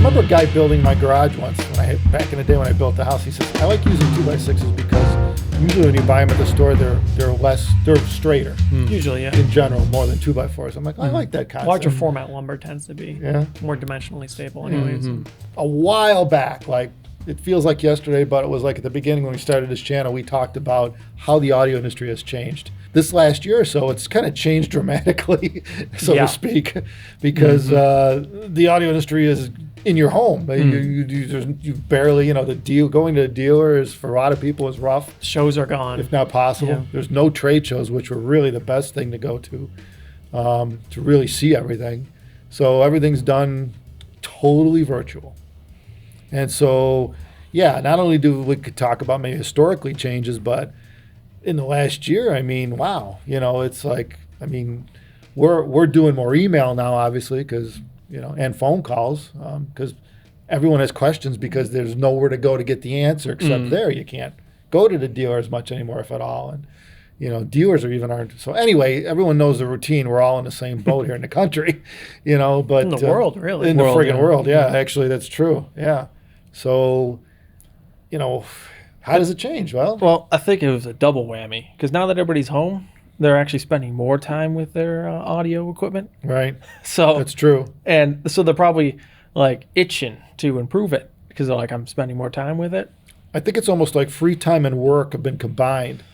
remember a guy building my garage once back in the day when I built the house. He says, I like using 2x6s because usually when you buy them at the store, they're straighter. Usually, yeah. In general, more than 2x4s. I'm like, I like that concept. Larger format lumber tends to be more dimensionally stable anyways. A while back, like it feels like yesterday, but it was like at the beginning when we started this channel, we talked about how the audio industry has changed. This last year or so, it's kind of changed dramatically, so to speak, because the audio industry is in your home. You barely, going to a dealer is for a lot of people is rough. Shows are gone, if not possible. Yeah. There's no trade shows, which were really the best thing to go to really see everything. So everything's done totally virtual. And so, not only do we could talk about maybe historically changes, but in the last year, I mean, wow, it's like, I mean, we're doing more email now, obviously, because, and phone calls, because everyone has questions because there's nowhere to go to get the answer except there. You can't go to the dealer as much anymore, if at all. And, dealers aren't. So anyway, everyone knows the routine. We're all in the same boat here in the country, but in the world, really. In the friggin' world. Yeah, actually, that's true. Yeah. So, how does it change? Well, I think it was a double whammy because now that everybody's home, they're actually spending more time with their audio equipment. Right. So that's true. And so they're probably like itching to improve it because they're like, I'm spending more time with it. I think it's almost like free time and work have been combined.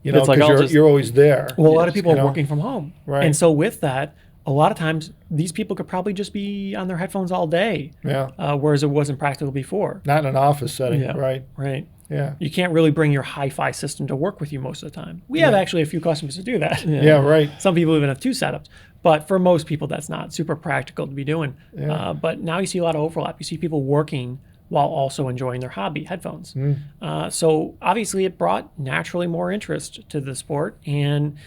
Because like you're always there. Well, a lot of people are working from home. Right. And so with that, a lot of times these people could probably just be on their headphones all day. Yeah. Whereas it wasn't practical before. Not in an office setting. Yeah. Right. Right. Yeah. You can't really bring your hi-fi system to work with you most of the time. We have actually a few customers who do that. Yeah, right. Some people even have two setups. But for most people, that's not super practical to be doing. Yeah. But now you see a lot of overlap. You see people working while also enjoying their hobby, headphones. So obviously it brought naturally more interest to the sport, and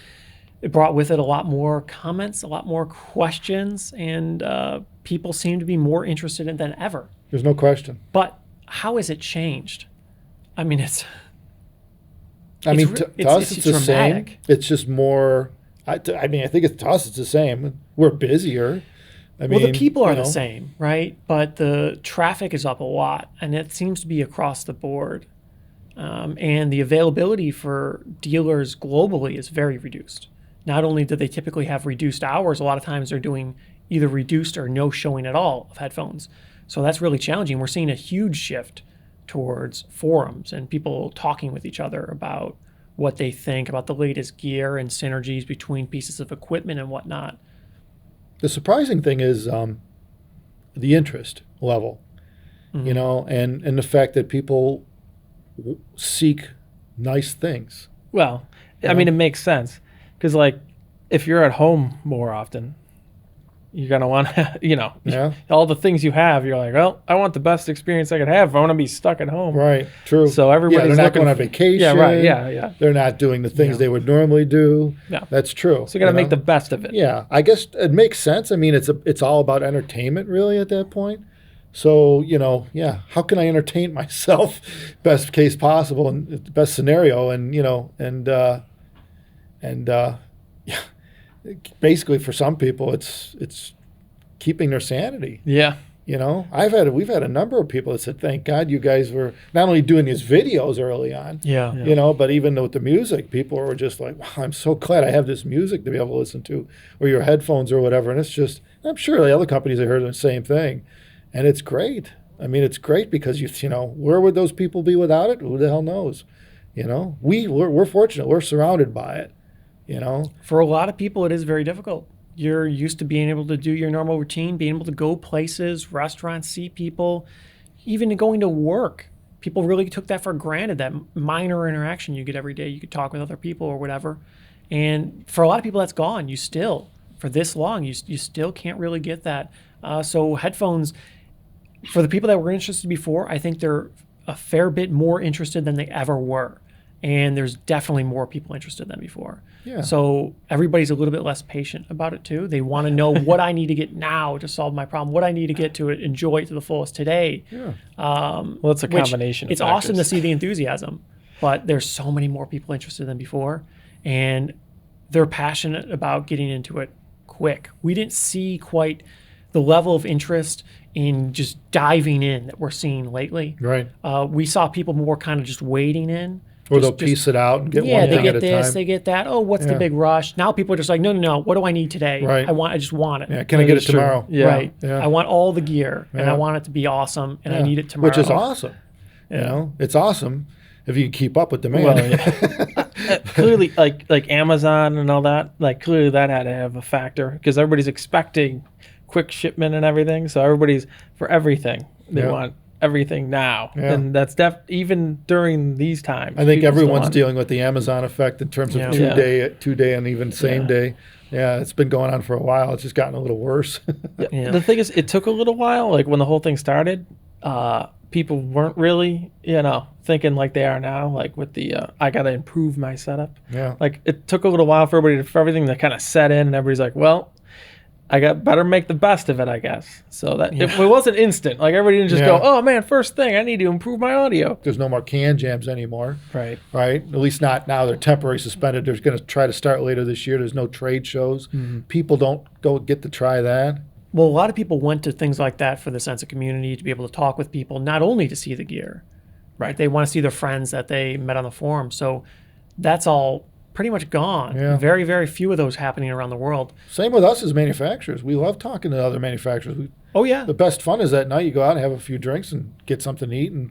it brought with it a lot more comments, a lot more questions, and people seem to be more interested in it than ever. There's no question. But how has it changed? I mean, to us, it's the same. It's just more. I think to us, it's the same. We're busier. The people are the same, right? But the traffic is up a lot, and it seems to be across the board. And the availability for dealers globally is very reduced. Not only do they typically have reduced hours, a lot of times they're doing either reduced or no showing at all of headphones. So that's really challenging. We're seeing a huge shift towards forums and people talking with each other about what they think about the latest gear and synergies between pieces of equipment and whatnot. The surprising thing is the interest level, and the fact that people seek nice things. Well, I mean, it makes sense because, like, if you're at home more often, you're going to want, all the things you have, you're like, well, I want the best experience I could have. I want to be stuck at home. Right, true. So everybody's they're not going on vacation. Yeah, right, yeah. They're not doing the things they would normally do. Yeah. That's true. So you got to make the best of it. Yeah, I guess it makes sense. I mean, it's all about entertainment, really, at that point. So, how can I entertain myself best case possible and best scenario? And, basically for some people, it's keeping their sanity. Yeah. We've had a number of people that said, thank God you guys were not only doing these videos early on, but even with the music, people were just like, wow, I'm so glad I have this music to be able to listen to, or your headphones or whatever. And it's just, I'm sure the other companies have heard the same thing. And it's great. I mean, it's great because, where would those people be without it? Who the hell knows? We're fortunate. We're surrounded by it, For a lot of people, it is very difficult. You're used to being able to do your normal routine, being able to go places, restaurants, see people, even going to work. People really took that for granted, that minor interaction you get every day. You could talk with other people or whatever. And for a lot of people, that's gone. You still, for this long, you still can't really get that. So headphones, for the people that were interested before, I think they're a fair bit more interested than they ever were. And there's definitely more people interested than before. Yeah. So everybody's a little bit less patient about it too. They want to know what I need to get now to solve my problem, what I need to get to enjoy it to the fullest today. Yeah. Well, it's a combination of It's factors. awesome to see the enthusiasm, but there's so many more people interested than before, and they're passionate about getting into it quick. We didn't see quite the level of interest in just diving in that we're seeing lately. Right. We saw people more kind of just wading in. Or they'll piece it out and get one they thing get at a this, time. they get that. Oh, what's the big rush? Now people are just like, no. What do I need today? Right. I just want it. Yeah, can I get it tomorrow? Yeah. Right. Yeah. I want all the gear, and Yeah. I want it to be awesome, and I need it tomorrow. Which is awesome. You know, it's awesome if you can keep up with demand. Well, clearly, like Amazon and all that, like clearly that had to have a factor because everybody's expecting quick shipment and everything. So everybody's for everything. They want everything now, and that's even during these times. I think people still everyone's want- dealing with the Amazon effect in terms of Yeah. two day, and even same day. Yeah, it's been going on for a while. It's just gotten a little worse. Yeah. The thing is, it took a little while. Like when the whole thing started, people weren't really, thinking like they are now. Like with the, I got to improve my setup. Yeah. Like it took a little while for everything to kind of set in, and everybody's like, well, I got better make the best of it, I guess. So that it wasn't instant. Like everybody didn't just go, oh man, first thing I need to improve my audio. There's no more can jams anymore. Right. Right? At least not now. They're temporarily suspended. They're going to try to start later this year. There's no trade shows. People don't go get to try that. Well, a lot of people went to things like that for the sense of community, to be able to talk with people, not only to see the gear, right? They want to see their friends that they met on the forum. So that's all pretty much gone. Yeah. Very, very few of those happening around the world. Same with us as manufacturers. We love talking to other manufacturers. Oh, yeah. The best fun is that night you go out and have a few drinks and get something to eat and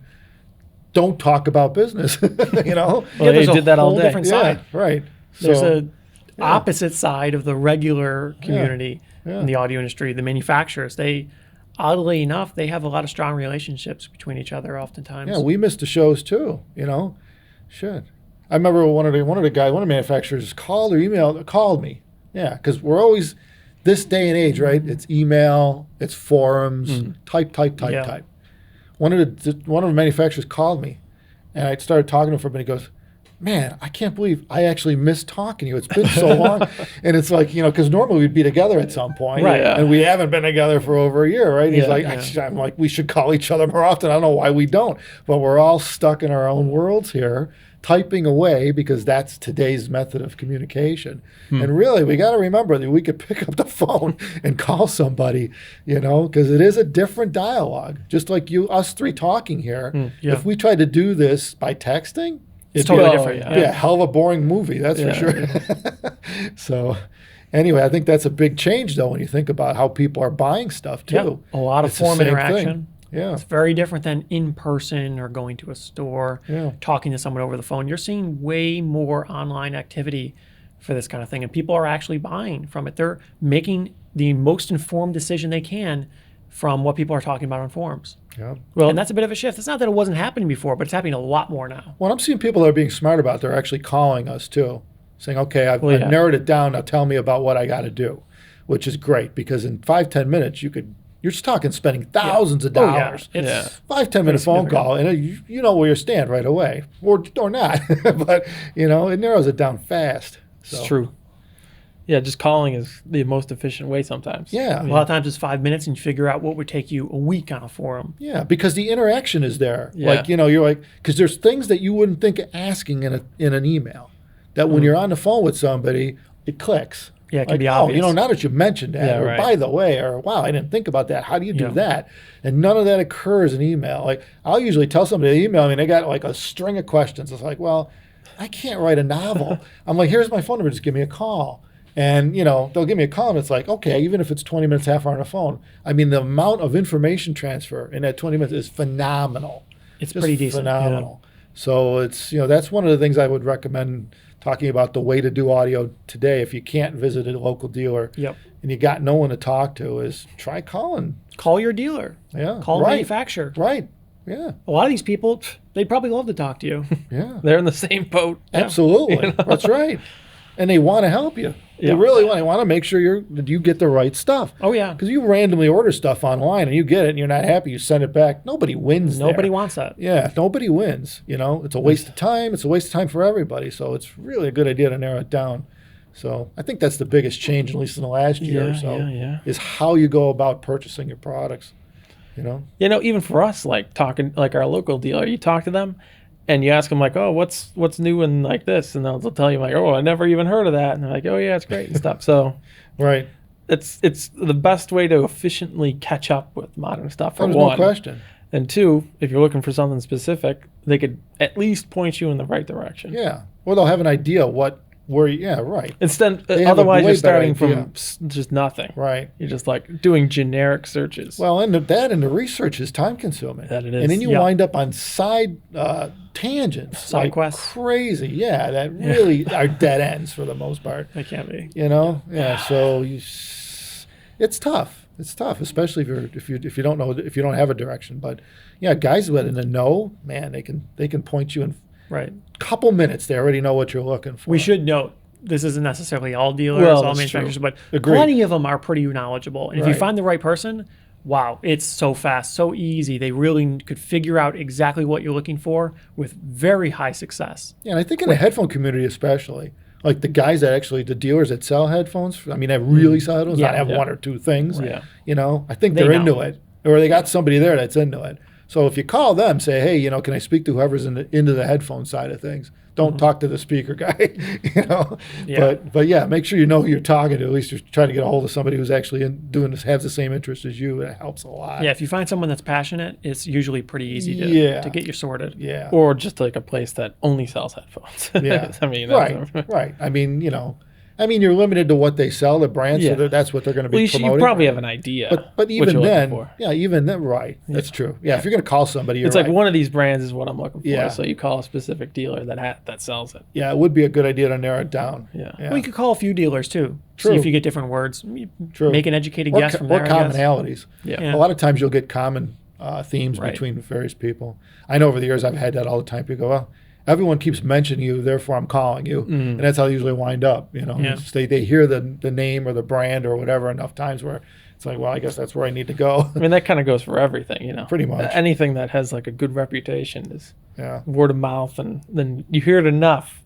don't talk about business, you know? Well, there's they a did that all whole day. different side. Right. There's So, a opposite side of the regular community in the audio industry, the manufacturers. They, oddly enough, they have a lot of strong relationships between each other oftentimes. yeah, we missed the shows too, you know? Shit. I remember one of the manufacturers called me. Yeah, because we're always, this day and age, right? It's email, it's forums, type. Yeah. One of the manufacturers called me, and I started talking to him for a minute. He goes, man, I can't believe I actually missed talking to you. It's been so long. And it's like, because normally we'd be together at some point. Right. And we haven't been together for over a year, right? He's Yeah. like, I'm like, we should call each other more often. I don't know why we don't. But we're all stuck in our own worlds here, typing away because that's today's method of communication. And really, we got to remember that we could pick up the phone and call somebody, because it is a different dialogue. Just like us three talking here. Yeah. If we tried to do this by texting, It's totally Oh, different. yeah. yeah, hell of a boring movie, that's for sure. So, anyway, I think that's a big change, though, when you think about how people are buying stuff, too. Yeah, a lot of It's the form same interaction. thing. Yeah, It's very different than in person or going to a store, Yeah. talking to someone over the phone. You're seeing way more online activity for this kind of thing, and people are actually buying from it. They're making the most informed decision they can from what people are talking about on forums. yeah. Well, And that's a bit of a shift. It's not that it wasn't happening before, but it's happening a lot more now. Well, I'm seeing people that are being smart about it. They're actually calling us, too, saying, okay, I've Well, yeah. narrowed it down. Now tell me about what I got to do, which is great because in 5-10 minutes, you're just talking spending thousands of Oh, yeah. dollars. It's Yeah. 5-10 minute phone significant. call, and you know where you stand right away, or not. But, it narrows it down fast. So, it's true. Yeah, just calling is the most efficient way sometimes. Yeah. A lot of times it's 5 minutes and you figure out what would take you a week on a forum. Yeah, because the interaction is there. Yeah. Like, you're like, because there's things that you wouldn't think of asking in an email that when you're on the phone with somebody, it clicks. Yeah, it can Like, be oh, obvious. now that you mentioned that, Yeah, or right. by the way, or wow, I didn't think about that. How do you do Yeah. that? And none of that occurs in email. Like, I'll usually tell somebody to email me, and they got like a string of questions. It's like, well, I can't write a novel. I'm like, here's my phone number. Just give me a call. And, they'll give me a call, and it's like, okay, even if it's 20 minutes, half hour on the phone. I mean, the amount of information transfer in that 20 minutes is phenomenal. It's Just pretty decent. phenomenal. So it's, that's one of the things I would recommend talking about the way to do audio today. If you can't visit a local dealer Yep. and you got no one to talk to, is try calling. Call your dealer. Yeah. Call the right. manufacturer. Right. Yeah. A lot of these people, they'd probably love to talk to you. Yeah. They're in the same boat. Absolutely. That's right. And they want to help you. They Yeah. really want. They want to make sure you get the right stuff. Oh, yeah. Because you randomly order stuff online and you get it and you're not happy, you send it back. Nobody wins. Nobody there. wants that. Yeah, nobody wins. It's a waste of time. It's a waste of time for everybody. So it's really a good idea to narrow it down. So I think that's the biggest change, at least in the last year or so, Yeah. is how you go about purchasing your products. Even for us, like talking, like our local dealer, you talk to them and you ask them like, oh, what's new and like this? And they'll tell you like, oh, I never even heard of that. And they're like, oh yeah, it's great and stuff. So Right. it's the best way to efficiently catch up with modern stuff. For There's one, no question. and two, if you're looking for something specific, they could at least point you in the right direction. Yeah. Or they'll have an idea yeah, right. Instead, They have a otherwise way you're starting better idea. from just nothing. Right. You're just like doing generic searches. Well, and the research is time consuming. That it is. And then you Yeah. wind up on side tangents. Side like quests. Crazy. Yeah, that really are dead ends for the most part. They can't be. You know? Yeah, so it's tough. It's tough, especially if you don't know, if you don't have a direction. But yeah, guys with the know, man, they can point you in Right. a couple minutes. They already know what you're looking for. We should note this isn't necessarily all dealers, Well, all that's manufacturers, true. but Agreed. plenty of them are pretty knowledgeable. And if you Right. find the right person, wow, it's so fast, so easy. They really could figure out exactly what you're looking for with very high success. Yeah, and I think in the headphone community especially, like the guys the dealers that sell headphones, I mean, that really sell headphones, Yeah, not have yeah. one or two things. Yeah. You know, I think They they're know. into it, or they got somebody there that's into it. So if you call them, say, hey, you know, can I speak to whoever's into the headphone side of things? Don't talk to the speaker guy, you know. Yeah. But yeah, make sure you know who you're talking to. At least you're trying to get a hold of somebody who's actually doing this, has the same interest as you. It helps a lot. Yeah, if you find someone that's passionate, it's usually pretty easy Yeah. to get you sorted. Yeah. Or just like a place that only sells headphones. Yeah. I mean, right. Right. I mean, you know, you're limited to what they sell, the brand, Yeah. so that's what they're going to Well, be you promoting. probably have an idea. But what even you're looking then, for. right. That's true. Yeah, if you're going to call somebody, you're It's like right. one of these brands is what I'm looking for. Yeah. So you call a specific dealer that sells it. Yeah, it would be a good idea to narrow it down. Yeah. Well, you could call a few dealers too. True. See if you get different words. True. Make an educated Or, guess co- from or there. I guess. commonalities. Yeah. Yeah. A lot of times you'll get common themes Right. between various people. I know over the years I've had that all the time. People go, well, everyone keeps mentioning you, therefore I'm calling you. And that's how they usually wind up. You know, Yeah. It's they hear the name or the brand or whatever enough times where it's like, well, I guess that's where I need to go. I mean, that kind of goes for everything, you know. Pretty much. Anything that has like a good reputation is Yeah, word of mouth, and then you hear it enough,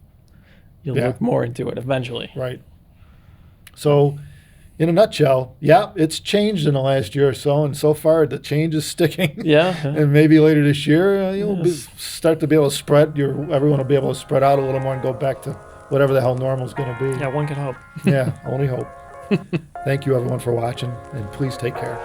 you'll Yeah. look more into it eventually. right. So, in a nutshell, yeah, it's changed in the last year or so, and so far the change is sticking. Yeah. And maybe later this year, you'll Yes. start to be able to spread. Everyone will be able to spread out a little more and go back to whatever the hell normal is going to be. Yeah, one could hope. Yeah, only hope. Thank you, everyone, for watching, and please take care.